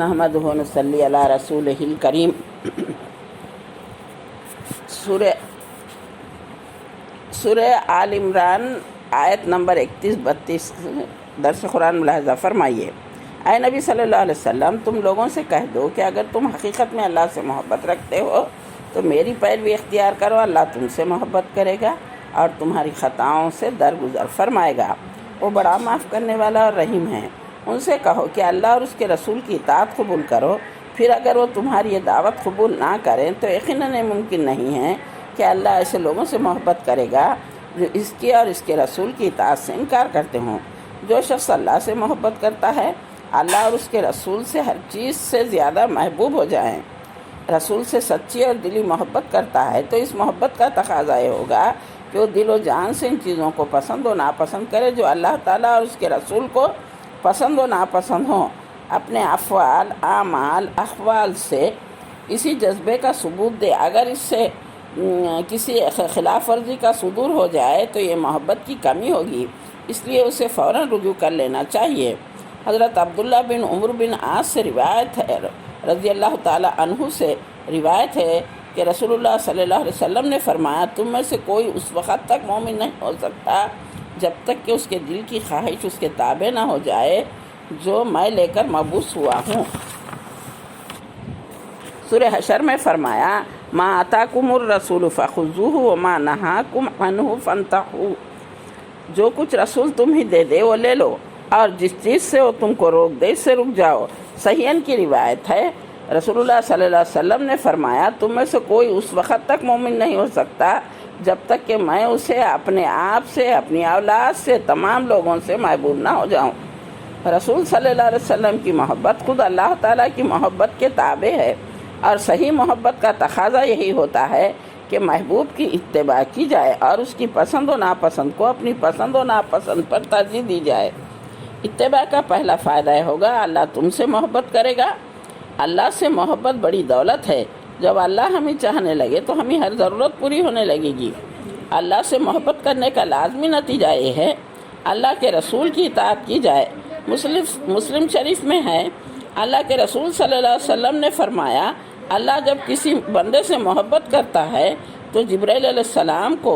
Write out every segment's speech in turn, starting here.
نحمدہ و نصلی علی رسولہ الکریم۔ سورہ آل عمران آیت نمبر 31-32 درس قرآن ملاحظہ فرمائیے۔ اے نبی صلی اللہ علیہ وسلم، تم لوگوں سے کہہ دو کہ اگر تم حقیقت میں اللہ سے محبت رکھتے ہو تو میری پیروی اختیار کرو، اللہ تم سے محبت کرے گا اور تمہاری خطاؤں سے درگزر فرمائے گا، وہ بڑا معاف کرنے والا اور رحیم ہے۔ ان سے کہو کہ اللہ اور اس کے رسول کی اطاعت قبول کرو، پھر اگر وہ تمہاری یہ دعوت قبول نہ کریں تو یقیناً ممکن نہیں ہے کہ اللہ ایسے لوگوں سے محبت کرے گا جو اس کی اور اس کے رسول کی اطاعت سے انکار کرتے ہوں۔ جو شخص اللہ سے محبت کرتا ہے، اللہ اور اس کے رسول سے ہر چیز سے زیادہ محبوب ہو جائیں۔ رسول سے سچی اور دلی محبت کرتا ہے تو اس محبت کا تقاضا یہ ہوگا کہ وہ دل و جان سے ان چیزوں کو پسند و ناپسند کرے جو اللہ تعالیٰ اور اس کے رسول کو پسند و ناپسند ہوں۔ اپنے افعال، اعمال، احوال سے اسی جذبے کا ثبوت دے۔ اگر اس سے کسی خلاف ورزی کا صدور ہو جائے تو یہ محبت کی کمی ہوگی، اس لیے اسے فوراً رجوع کر لینا چاہیے۔ حضرت عبداللہ بن عمر بن عاص سے روایت ہے، رضی اللہ تعالیٰ عنہ سے روایت ہے کہ رسول اللہ صلی اللہ علیہ وسلم نے فرمایا، تم میں سے کوئی اس وقت تک مومن نہیں ہو سکتا جب تک کہ اس کے دل کی خواہش اس کے تابع نہ ہو جائے جو میں لے کر مبعوث ہوا ہوں۔ سورہ حشر میں فرمایا، ما آتاکم الرسول فخذوہ وما نہاکم عنہ فانتہوا، جو کچھ رسول تمہیں دے دے وہ لے لو اور جس چیز سے وہ تم کو روک دے اس سے رک جاؤ۔ صحیحین کی روایت ہے، رسول اللہ صلی اللہ علیہ وسلم نے فرمایا، تم میں سے کوئی اس وقت تک مومن نہیں ہو سکتا جب تک کہ میں اسے اپنے آپ سے، اپنی اولاد سے، تمام لوگوں سے محبوب نہ ہو جاؤں۔ رسول صلی اللہ علیہ وسلم کی محبت خود اللہ تعالیٰ کی محبت کے تابع ہے، اور صحیح محبت کا تقاضا یہی ہوتا ہے کہ محبوب کی اتباع کی جائے اور اس کی پسند و ناپسند کو اپنی پسند و ناپسند پر ترجیح دی جائے۔ اتباع کا پہلا فائدہ یہ ہوگا، اللہ تم سے محبت کرے گا۔ اللہ سے محبت بڑی دولت ہے، جب اللہ ہمیں چاہنے لگے تو ہمیں ہر ضرورت پوری ہونے لگے گی۔ اللہ سے محبت کرنے کا لازمی نتیجہ یہ ہے اللہ کے رسول کی اطاعت کی جائے۔ مسلم شریف میں ہے، اللہ کے رسول صلی اللہ علیہ وسلم نے فرمایا، اللہ جب کسی بندے سے محبت کرتا ہے تو جبرائیل علیہ السلام کو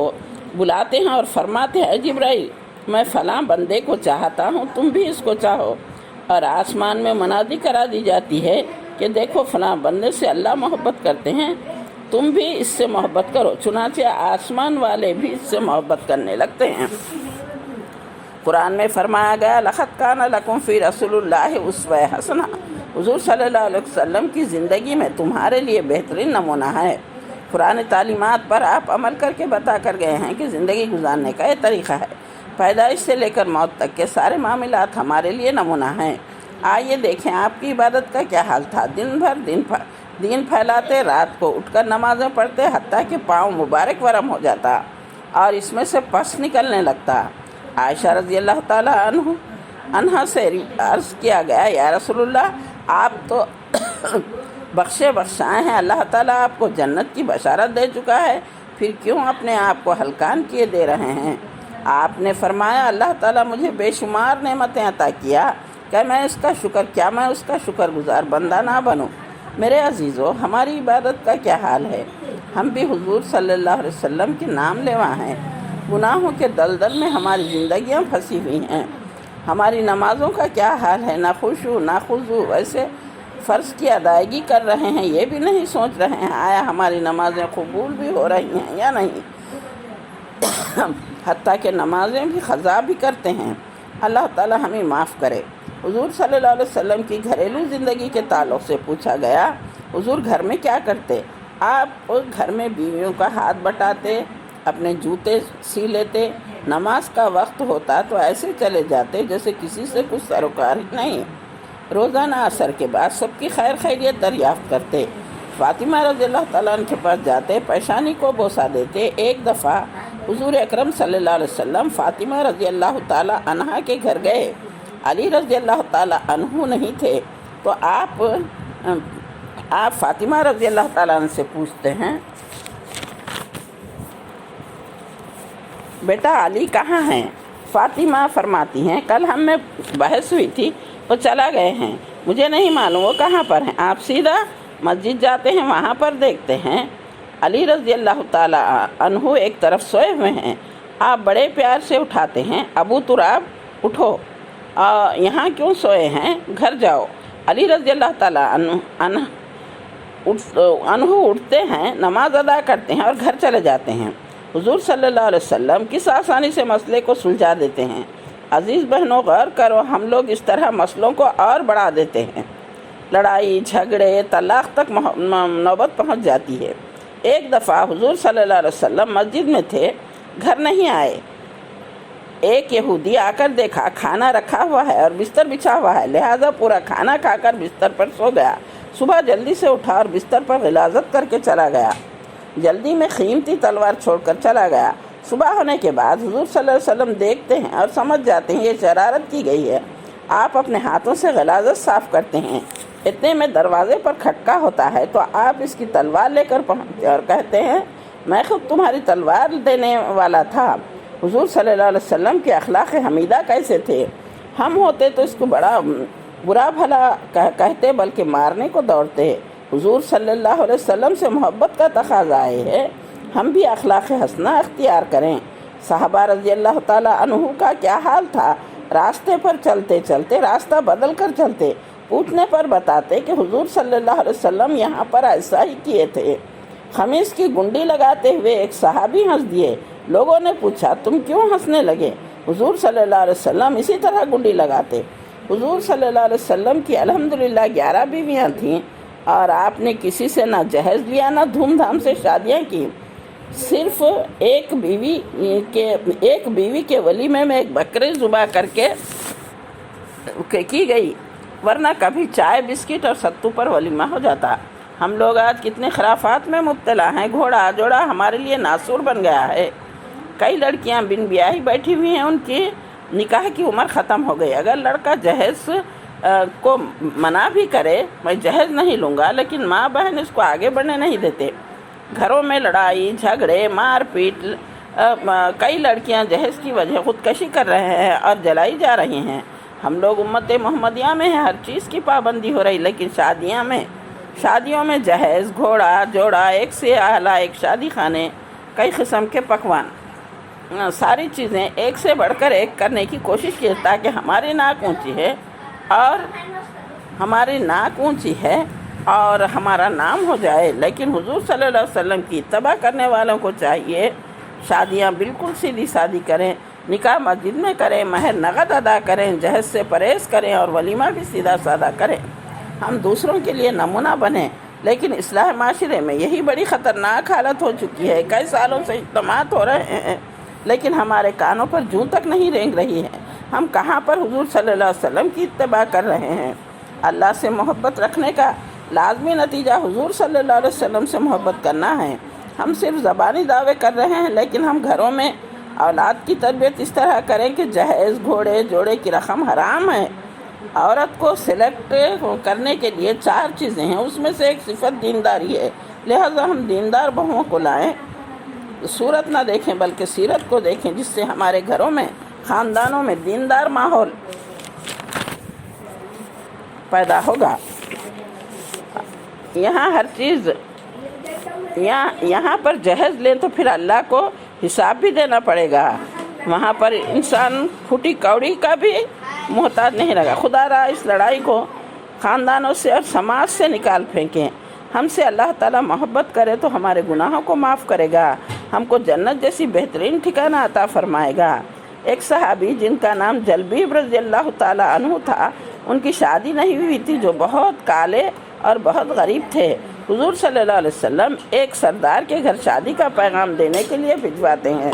بلاتے ہیں اور فرماتے ہیں، جبرائیل میں فلاں بندے کو چاہتا ہوں، تم بھی اس کو چاہو، اور آسمان میں منادی کرا دی جاتی ہے کہ دیکھو فلاں بندے سے اللہ محبت کرتے ہیں، تم بھی اس سے محبت کرو، چنانچہ آسمان والے بھی اس سے محبت کرنے لگتے ہیں۔ قرآن میں فرمایا گیا، لَقَدْ كَانَ لَكُمْ فِي رَسُولِ اللَّهِ أُسْوَةٌ حَسَنَةٌ، حضور صلی اللہ علیہ وسلم کی زندگی میں تمہارے لیے بہترین نمونہ ہے۔ قرآن تعلیمات پر آپ عمل کر کے بتا کر گئے ہیں کہ زندگی گزارنے کا یہ طریقہ ہے۔ پیدائش سے لے کر موت تک کے سارے معاملات ہمارے لیے نمونہ ہیں۔ آئیے دیکھیں آپ کی عبادت کا کیا حال تھا۔ دن بھر دین پھیلاتے، رات کو اٹھ کر نمازیں پڑھتے، حتیٰ کہ پاؤں مبارک ورم ہو جاتا اور اس میں سے پس نکلنے لگتا۔ عائشہ رضی اللہ تعالیٰ عنہا سے عرض کیا گیا، یا رسول اللہ، آپ تو بخشائے ہیں، اللہ تعالیٰ آپ کو جنت کی بشارت دے چکا ہے، پھر کیوں اپنے آپ کو ہلکان کیے دے رہے ہیں؟ آپ نے فرمایا، اللہ تعالیٰ مجھے بے شمار نعمتیں عطا کیا کہ میں اس کا شکر گزار بندہ نہ بنوں۔ میرے عزیزو، ہماری عبادت کا کیا حال ہے؟ ہم بھی حضور صلی اللہ علیہ وسلم کے نام لیوا ہیں۔ گناہوں کے دلدل میں ہماری زندگیاں پھنسی ہوئی ہیں۔ ہماری نمازوں کا کیا حال ہے؟ نہ خشوع نہ خضوع، ویسے فرض کی ادائیگی کر رہے ہیں، یہ بھی نہیں سوچ رہے ہیں آیا ہماری نمازیں قبول بھی ہو رہی ہیں یا نہیں، حتیٰ کہ نمازیں بھی قضا بھی کرتے ہیں۔ اللہ تعالی ہمیں معاف کرے۔ حضور صلی اللہ علیہ وسلم کی گھریلو زندگی کے تعلق سے پوچھا گیا، حضور گھر میں کیا کرتے؟ آپ گھر میں بیویوں کا ہاتھ بٹاتے، اپنے جوتے سی لیتے، نماز کا وقت ہوتا تو ایسے چلے جاتے جیسے کسی سے کچھ سروکار ہی نہیں۔ روزانہ عصر کے بعد سب کی خیر خیریت دریافت کرتے، فاطمہ رضی اللہ تعالیٰ عنہ کے پاس جاتے، پیشانی کو بوسہ دیتے۔ ایک دفعہ حضور اکرم صلی اللہ علیہ وسلم فاطمہ رضی اللہ تعالیٰ عنہ کے گھر گئے، علی رضی اللہ تعالیٰ عنہ نہیں تھے، تو آپ فاطمہ رضی اللہ تعالیٰ عنہ سے پوچھتے ہیں، بیٹا علی کہاں ہیں؟ فاطمہ فرماتی ہیں، کل ہم میں بحث ہوئی تھی وہ چلا گئے ہیں، مجھے نہیں معلوم وہ کہاں پر ہیں۔ آپ سیدھا مسجد جاتے ہیں، وہاں پر دیکھتے ہیں علی رضی اللہ تعالیٰ عنہ ایک طرف سوئے ہوئے ہیں، آپ بڑے پیار سے اٹھاتے ہیں، ابو تراب اٹھو، یہاں کیوں سوئے ہیں، گھر جاؤ۔ علی رضی اللہ تعالیٰ عنہ اٹھتے ہیں، نماز ادا کرتے ہیں اور گھر چلے جاتے ہیں۔ حضور صلی اللہ علیہ وسلم کس آسانی سے مسئلے کو سلجھا دیتے ہیں۔ عزیز بہنوں، غور کرو، ہم لوگ اس طرح مسئلوں کو اور بڑھا دیتے ہیں، لڑائی جھگڑے طلاق تک نوبت پہنچ جاتی ہے۔ ایک دفعہ حضور صلی اللہ علیہ وسلم مسجد میں تھے، گھر نہیں آئے۔ ایک یہودی آ کر دیکھا کھانا رکھا ہوا ہے اور بستر بچھا ہوا ہے، لہٰذا پورا کھانا کھا کر بستر پر سو گیا۔ صبح جلدی سے اٹھا اور بستر پر غلاظت کر کے چلا گیا، جلدی میں قیمتی تلوار چھوڑ کر چلا گیا۔ صبح ہونے کے بعد حضور صلی اللہ علیہ وسلم دیکھتے ہیں اور سمجھ جاتے ہیں یہ شرارت کی گئی ہے۔ آپ اپنے ہاتھوں سے غلاظت صاف کرتے ہیں، اتنے میں دروازے پر کھٹکا ہوتا ہے تو آپ اس کی تلوار لے کر پہنچتے اور کہتے ہیں میں خود تمہاری تلوار دینے والا تھا۔ حضور صلی اللہ علیہ وسلم کے اخلاق حمیدہ کیسے تھے؟ ہم ہوتے تو اس کو بڑا برا بھلا کہتے بلکہ مارنے کو دوڑتے۔ حضور صلی اللہ علیہ وسلم سے محبت کا تقاضا ہے، ہم بھی اخلاق حسنہ اختیار کریں۔ صحابہ رضی اللہ تعالیٰ عنہ کا کیا حال تھا، راستے پر چلتے چلتے راستہ بدل کر چلتے، پوچھنے پر بتاتے کہ حضور صلی اللہ علیہ وسلم یہاں پر ایسا ہی کیے تھے۔ خمیس کی گنڈی لگاتے ہوئے ایک صحابی ہنس دیے، لوگوں نے پوچھا تم کیوں ہنسنے لگے؟ حضور صلی اللہ علیہ وسلم اسی طرح گنڈی لگاتے۔ حضور صلی اللہ علیہ وسلم کی الحمدللہ 11 بیویاں تھیں اور آپ نے کسی سے نہ جہیز لیا نہ دھوم دھام سے شادیاں کی، صرف ایک بیوی کے ولیمے میں ایک بکرے ذبح کر کے کی گئی، ورنہ کبھی چائے بسکٹ اور ستو پر ولیمہ ہو جاتا۔ ہم لوگ آج کتنے خرافات میں مبتلا ہیں، گھوڑا جوڑا ہمارے لیے ناسور بن گیا ہے۔ کئی لڑکیاں بن بیاہی بیٹھی ہوئی ہیں، ان کی نکاح کی عمر ختم ہو گئی۔ اگر لڑکا جہیز کو منع بھی کرے میں جہیز نہیں لوں گا، لیکن ماں بہن اس کو آگے بڑھنے نہیں دیتے۔ گھروں میں لڑائی جھگڑے مار پیٹ، کئی لڑکیاں جہیز کی وجہ خودکشی کر رہے ہیں اور جلائی جا رہی ہیں۔ ہم لوگ امت محمدیہ میں ہیں، ہر چیز کی پابندی ہو رہی، لیکن شادیوں میں جہیز، گھوڑا جوڑا، ایک سے اعلیٰ ایک شادی خانے، کئی قسم کے پکوان، ساری چیزیں ایک سے بڑھ کر ایک کرنے کی کوشش کی تاکہ ہماری ناک اونچی ہے اور ہمارا نام ہو جائے۔ لیکن حضور صلی اللہ علیہ وسلم کی اتباع کرنے والوں کو چاہیے شادیاں بالکل سیدھی سادی کریں، نکاح مسجد میں کریں، مہر نقد ادا کریں، جہیز سے پرہیز کریں اور ولیمہ بھی سیدھا سادہ کریں۔ ہم دوسروں کے لیے نمونہ بنیں، لیکن اصلاح معاشرے میں یہی بڑی خطرناک حالت ہو چکی ہے۔ کئی سالوں سے اجتماعات ہو رہے ہیں لیکن ہمارے کانوں پر جوں تک نہیں رینگ رہی ہے۔ ہم کہاں پر حضور صلی اللہ علیہ وسلم کی اتباع کر رہے ہیں؟ اللہ سے محبت رکھنے کا لازمی نتیجہ حضور صلی اللہ علیہ وسلم سے محبت کرنا ہے۔ ہم صرف زبانی دعوے کر رہے ہیں، لیکن ہم گھروں میں اولاد کی تربیت اس طرح کریں کہ جہیز گھوڑے جوڑے کی رقم حرام ہے۔ عورت کو سلیکٹ کرنے کے لیے 4 چیزیں ہیں، اس میں سے ایک صفت دینداری ہے، لہذا ہم دیندار بہوؤں کو لائیں، صورت نہ دیکھیں بلکہ سیرت کو دیکھیں، جس سے ہمارے گھروں میں خاندانوں میں دیندار ماحول پیدا ہوگا۔ یہاں ہر چیز یہاں پر جہیز لیں تو پھر اللہ کو حساب بھی دینا پڑے گا، وہاں پر انسان پھوٹی کوڑی کا بھی محتاج نہیں رہے گا۔ خدا را اس لڑائی کو خاندانوں سے اور سماج سے نکال پھینکیں۔ ہم سے اللہ تعالیٰ محبت کرے تو ہمارے گناہوں کو معاف کرے گا، ہم کو جنت جیسی بہترین ٹھکانہ عطا فرمائے گا۔ ایک صحابی جن کا نام جلبیب رضی اللہ تعالیٰ عنہ تھا، ان کی شادی نہیں ہوئی تھی، جو بہت کالے اور بہت غریب تھے۔ حضور صلی اللہ علیہ وسلم ایک سردار کے گھر شادی کا پیغام دینے کے لیے بھجواتے ہیں۔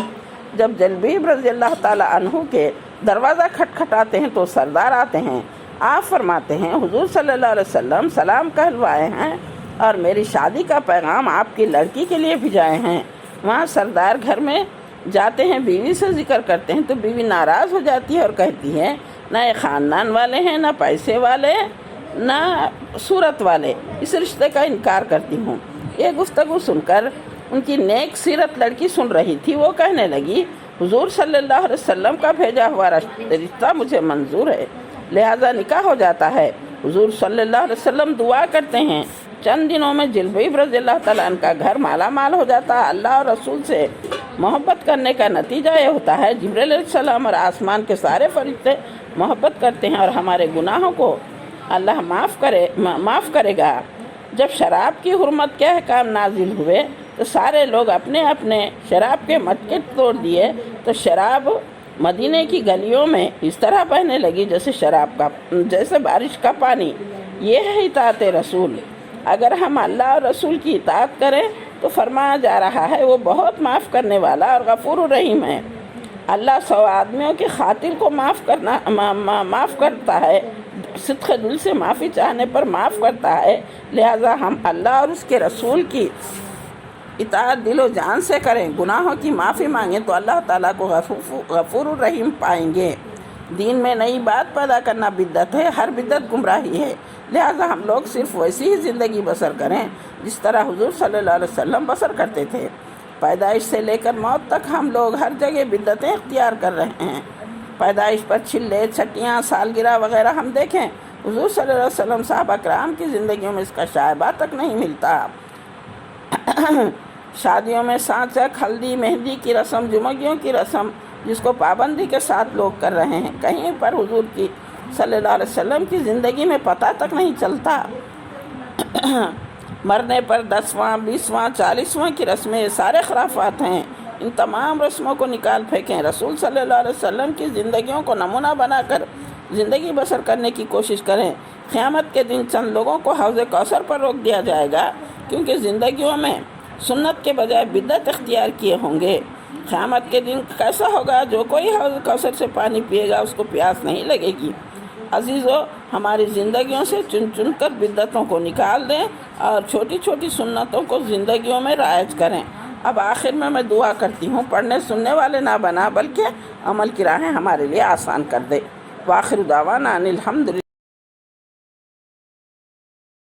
جب جلبیب رضی اللہ تعالیٰ عنہ کے دروازہ کھٹکھٹاتے ہیں تو سردار آتے ہیں۔ آپ فرماتے ہیں حضور صلی اللہ علیہ وسلم سلام کہلوائے ہیں اور میری شادی کا پیغام آپ کی لڑکی کے لیے بھیجائے ہیں۔ وہاں سردار گھر میں جاتے ہیں، بیوی سے ذکر کرتے ہیں تو بیوی ناراض ہو جاتی ہے اور کہتی ہے نہ یہ خاندان والے ہیں، نہ پیسے والے، نہ صورت والے، اس رشتے کا انکار کرتی ہوں۔ یہ گفتگو سن کر ان کی نیک سیرت لڑکی سن رہی تھی، وہ کہنے لگی حضور صلی اللہ علیہ وسلم کا بھیجا ہوا رشتہ مجھے منظور ہے، لہذا نکاح ہو جاتا ہے۔ حضور صلی اللہ علیہ وسلم دعا کرتے ہیں، چند دنوں میں جلبیب رضی اللہ تعالیٰ عنہ کا گھر مالا مال ہو جاتا ہے۔ اللہ اور رسول سے محبت کرنے کا نتیجہ یہ ہوتا ہے جبریل علیہ السلام اور آسمان کے سارے فرشتے محبت کرتے ہیں اور ہمارے گناہوں کو اللہ معاف کرے گا۔ جب شراب کی حرمت کے احکام نازل ہوئے تو سارے لوگ اپنے اپنے شراب کے مٹکے توڑ دیے، تو شراب مدینہ کی گلیوں میں اس طرح بہنے لگی جیسے بارش کا پانی۔ یہ ہے اطاعت رسول۔ اگر ہم اللہ اور رسول کی اطاعت کریں تو فرمایا جا رہا ہے وہ بہت معاف کرنے والا اور غفور الرحیم ہے۔ اللہ 100 آدمیوں کی خاطر کو معاف کرتا ہے، صدق دل سے معافی چاہنے پر معاف کرتا ہے۔ لہذا ہم اللہ اور اس کے رسول کی اطاعت دل و جان سے کریں، گناہوں کی معافی مانگیں تو اللہ تعالیٰ کو غفور الرحیم پائیں گے۔ دین میں نئی بات پیدا کرنا بدعت ہے، ہر بدعت گمراہی ہے۔ لہذا ہم لوگ صرف ویسی ہی زندگی بسر کریں جس طرح حضور صلی اللہ علیہ وسلم بسر کرتے تھے۔ پیدائش سے لے کر موت تک ہم لوگ ہر جگہ بدعتیں اختیار کر رہے ہیں۔ پیدائش پر چھلے، چھٹیاں، سالگرہ وغیرہ ہم دیکھیں، حضور صلی اللہ علیہ وسلم صحابہ کرام کی زندگیوں میں اس کا شائبہ تک نہیں ملتا۔ شادیوں میں سانچک، ہلدی، مہندی کی رسم، جمعگیوں کی رسم جس کو پابندی کے ساتھ لوگ کر رہے ہیں، کہیں پر حضور کی صلی اللہ علیہ وسلم کی زندگی میں پتہ تک نہیں چلتا۔ مرنے پر 10واں، 20واں، 40واں کی رسمیں یہ سارے خرافات ہیں۔ ان تمام رسموں کو نکال پھینکیں، رسول صلی اللہ علیہ وسلم کی زندگیوں کو نمونہ بنا کر زندگی بسر کرنے کی کوشش کریں۔ قیامت کے دن چند لوگوں کو حوض کوثر پر روک دیا جائے گا کیونکہ زندگیوں میں سنت کے بجائے بدعت اختیار کیے ہوں گے۔ قیامت کے دن کیسا ہوگا؟ جو کوئی حوض کوثر سے پانی پیے گا اس کو پیاس نہیں لگے گی۔ عزیزو، ہماری زندگیوں سے چن چن کر بدعتوں کو نکال دیں اور چھوٹی چھوٹی سنتوں کو زندگیوں میں رائج کریں۔ اب آخر میں دعا کرتی ہوں، پڑھنے سننے والے نہ بنا بلکہ عمل کی راہیں ہمارے لیے آسان کر دے۔ وآخر دعوانا ان الحمدللہ۔